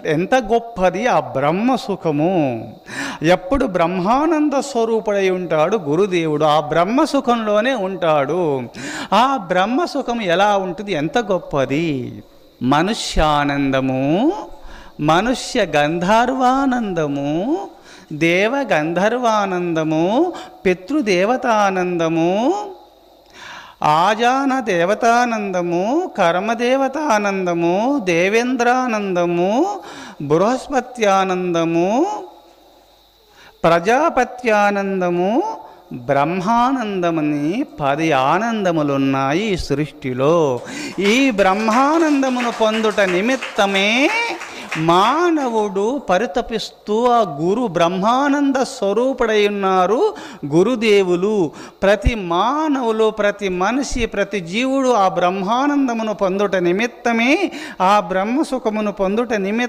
ఎంత గొప్పది ఆ బ్రహ్మ సుఖము. ఎప్పుడు బ్రహ్మానంద స్వరూపుడై ఉంటాడు గురుదేవుడు, ఆ బ్రహ్మ సుఖంలోనే ఉంటాడు. ఆ బ్రహ్మ సుఖం ఎలా ఉంటుంది, ఎంత గొప్పది. మనుష్యానందము, మనుష్య గంధర్వానందము, దేవ గంధర్వానందము, పితృదేవతానందము, ఆజాన దేవతానందము, కర్మదేవతానందము, దేవేంద్రానందము, బృహస్పత్యానందము, ప్రజాపత్యానందము, బ్రహ్మానందమని 10 ఆనందములున్నాయి ఈ సృష్టిలో. ఈ బ్రహ్మానందమును పొందుట నిమిత్తమే మానవుడు పరితపిస్తూ ఆ గురు బ్రహ్మానంద స్వరూపుడై ఉన్నారు గురుదేవులు. ప్రతి మానవులు, ప్రతి మనిషి, ప్రతి జీవుడు ఆ బ్రహ్మానందమును పొందుట నిమిత్తమే, ఆ బ్రహ్మ సుఖమును పొందుట నిమిత్తం